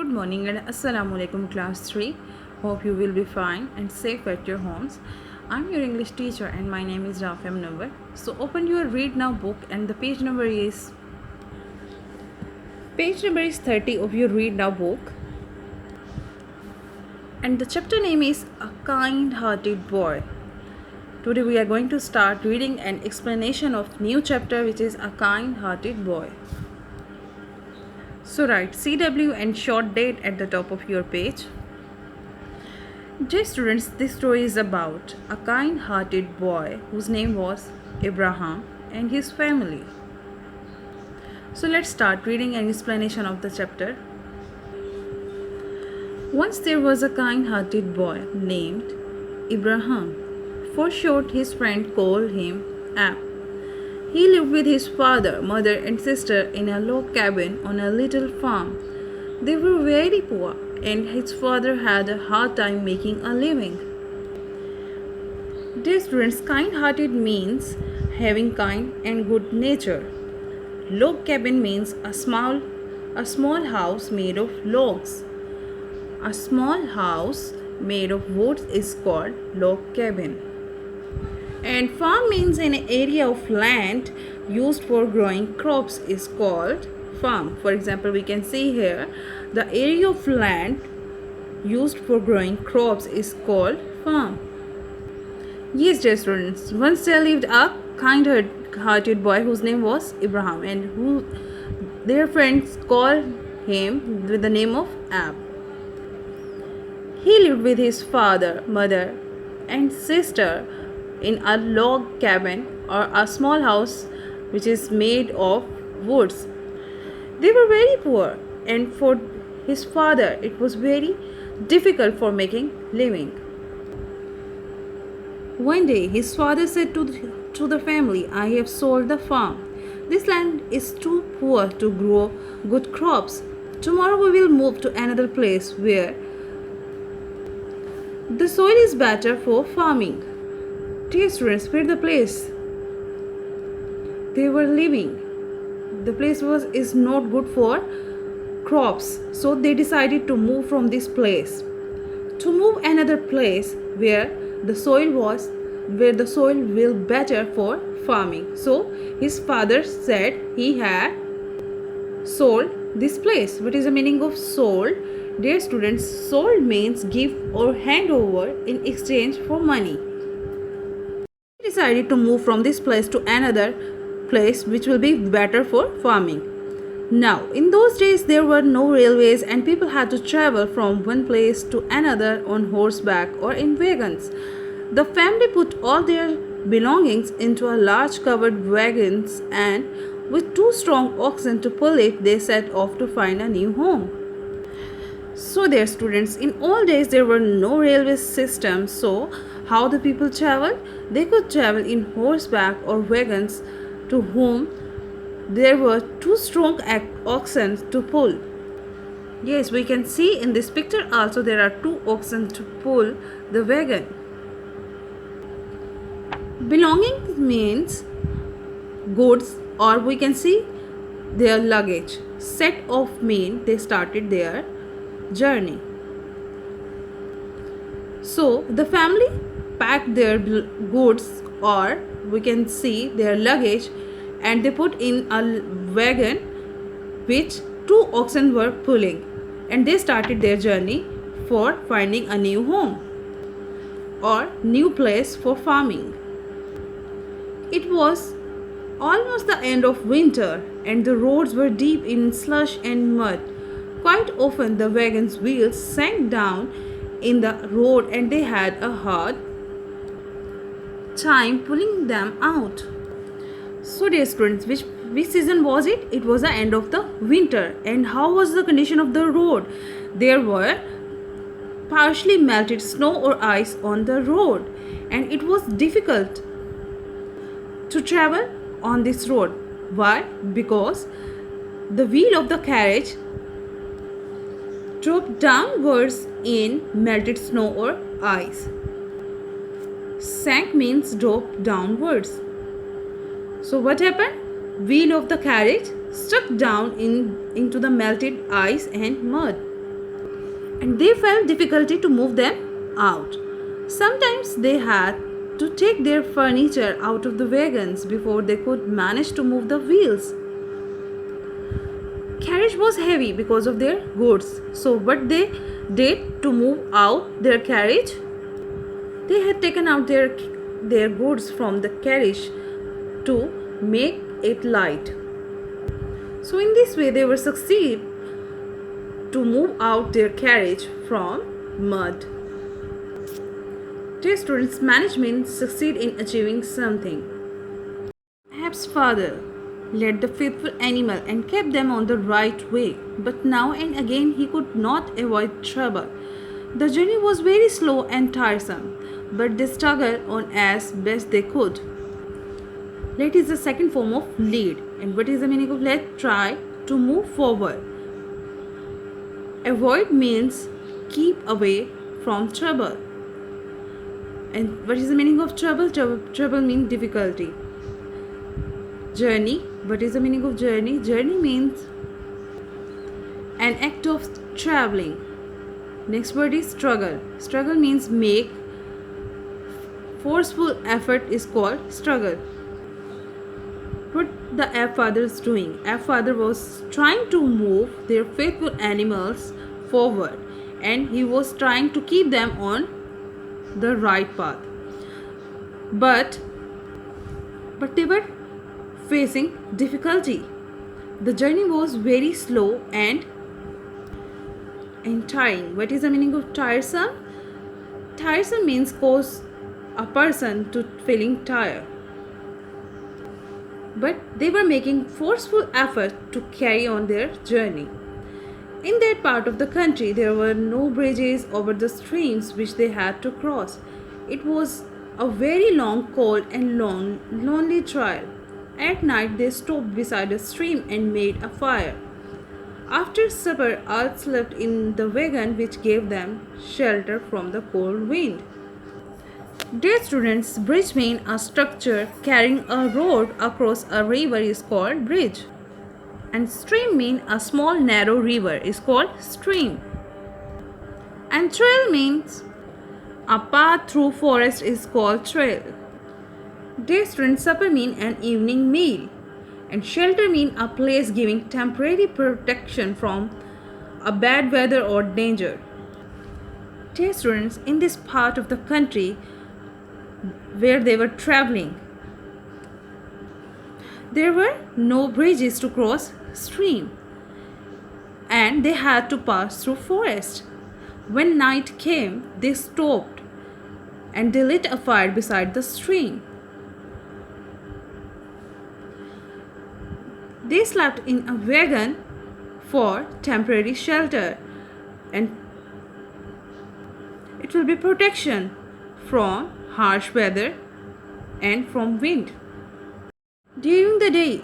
Good morning and Assalamu alaikum class 3. Hope you will be fine and safe at your homes. I'm your English teacher and my name is Rafia Munawar. So open your read now book and the page number is 30 of your read now book. And the chapter name is A Kind-Hearted Boy. Today we are going to start reading an explanation of new chapter which is A Kind-Hearted Boy. So write CW and short date at the top of your page. Dear students, this story is about a kind-hearted boy whose name was Abraham and his family. So let's start reading an explanation of the chapter. Once there was a kind-hearted boy named Abraham. For short, his friend called him Ab. He lived with his father, mother and sister in a log cabin on a little farm. They were very poor and his father had a hard time making a living. Dear students, kind-hearted means having kind and good nature. Log cabin means a small house made of logs. A small house made of wood is called log cabin. And farm means an area of land used for growing crops is called farm. For example, we can see here the area of land used for growing crops is called farm. Yes, dear students, once there lived a kind-hearted boy whose name was Abraham and who their friends called him with the name of Ab. He lived with his father, mother and sister in a log cabin or a small house which is made of woods. They were very poor and for his father it was very difficult for making living. One day his father said to the family, I have sold the farm. This land is too poor to grow good crops. Tomorrow we will move to another place where the soil is better for farming. Dear students, where the place they were living, the place is not good for crops, so they decided to move from this place to move another place where the soil will better for farming. So his father said he had sold this place. What is the meaning of sold? Dear students, sold means give or hand over in exchange for money. Decided to move from this place to another place which will be better for farming. Now, in those days there were no railways and people had to travel from one place to another on horseback or in wagons. The family put all their belongings into a large covered wagons and with two strong oxen to pull it, they set off to find a new home. So dear students, in all days there were no railway system, so how the people traveled? They could travel in horseback or wagons to whom there were two strong oxen to pull. Yes, we can see in this picture also there are two oxen to pull the wagon. Belonging means goods or we can see their luggage. Set off mean they started their journey. So the family packed their goods or we can see their luggage and they put in a wagon which two oxen were pulling and they started their journey for finding a new home or new place for farming. It was almost the end of winter and the roads were deep in slush and mud. Quite often the wagon's wheels sank down in the road and they had a hard time pulling them out. So dear students, which season was it? It was the end of the winter. And how was the condition of the road? There were partially melted snow or ice on the road and it was difficult to travel on this road. Why? Because the wheel of the carriage dropped downwards in melted snow or ice. Sank means drop downwards. So what happened? Wheel of the carriage stuck down into the melted ice and mud. and they felt difficulty to move them out. Sometimes they had to take their furniture out of the wagons before they could manage to move the wheels. Carriage was heavy because of their goods. So what they did to move out their carriage? They had taken out their goods from the carriage to make it light. So in this way they were succeed to move out their carriage from mud. Dear students, management succeed in achieving something. Ahab's father led the faithful animal and kept them on the right way, but now and again he could not avoid trouble. The journey was very slow and tiresome, but they struggled on as best they could. Let is the second form of lead. And what is the meaning of let? Try to move forward. Avoid means keep away from trouble. And what is the meaning of trouble? Trouble means difficulty. Journey. What is the meaning of journey? Journey means an act of traveling. Next word is struggle. Struggle means make. Forceful effort is called struggle. What the Ahab father is doing? Ahab father was trying to move their faithful animals forward, and he was trying to keep them on the right path. But they were facing difficulty. The journey was very slow and tiring. What is the meaning of tiresome? Tiresome means cause a person to feeling tired. But they were making forceful effort to carry on their journey. In that part of the country, there were no bridges over the streams which they had to cross. It was a very long, cold and lonely trail. At night, they stopped beside a stream and made a fire. After supper, all slept in the wagon which gave them shelter from the cold wind. Dear students, bridge means a structure carrying a road across a river is called bridge. And stream means a small narrow river is called stream. And trail means a path through forest is called trail. Dear students, supper means an evening meal. And shelter means a place giving temporary protection from a bad weather or danger. Dear students, in this part of the country where they were traveling, there were no bridges to cross stream, and they had to pass through forest. When night came, they stopped and they lit a fire beside the stream. They slept in a wagon for temporary shelter, and it will be protection from harsh weather and from wind. During the day,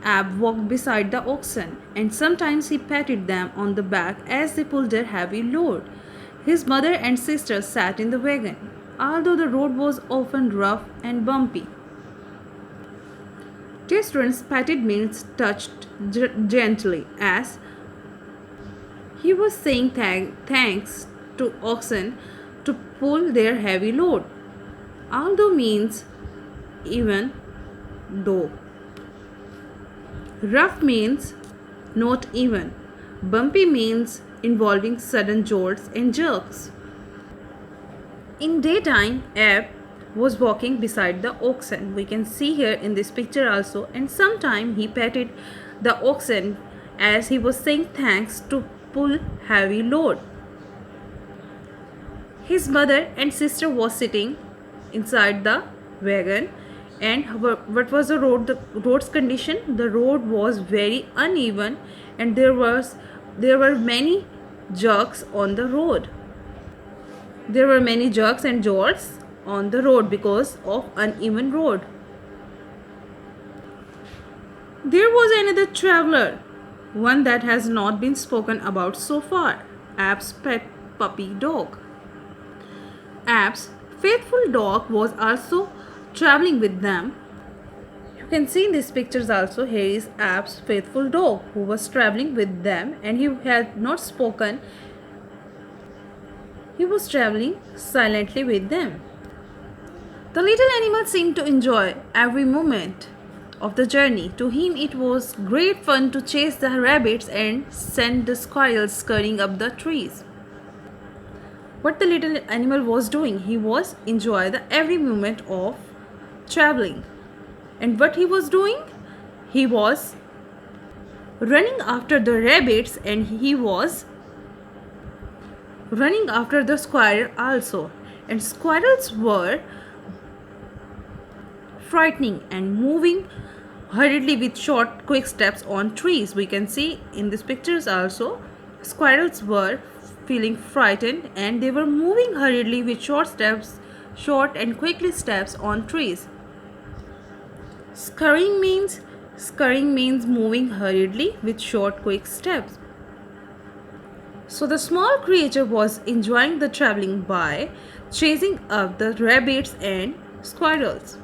Ahab walked beside the oxen, and sometimes he patted them on the back as they pulled their heavy load. His mother and sister sat in the wagon, although the road was often rough and bumpy. Dear students, patted means touched gently, as he was saying thanks to oxen to pull their heavy load. Although means even though. Rough means not even. Bumpy means involving sudden jolts and jerks. In daytime, Ahab was walking beside the oxen. We can see here in this picture also, and sometime he patted the oxen as he was saying thanks to pull heavy load. His mother and sister was sitting inside the wagon, and what was the road's condition? The road was very uneven, and there were many jerks on the road. There were many jerks and jolts on the road because of uneven road. There was another traveler, one that has not been spoken about so far, Ahab's pet puppy dog. Ahab's faithful dog was also traveling with them. You can see in these pictures also, here is Ahab's faithful dog who was traveling with them, and he had not spoken He was traveling silently with them. The little animal seemed to enjoy every moment of the journey. To him, it was great fun to chase the rabbits and send the squirrels scurrying up the trees. What the little animal was doing, he was enjoying the every moment of traveling. And what he was doing, he was running after the rabbits, and he was running after the squirrel also. And squirrels were frightening and moving hurriedly with short quick steps on trees. We can see in these pictures also squirrels were feeling frightened and they were moving hurriedly with short and quickly steps on trees. Scurrying means moving hurriedly with short quick steps. So the small creature was enjoying the traveling by chasing up the rabbits and squirrels.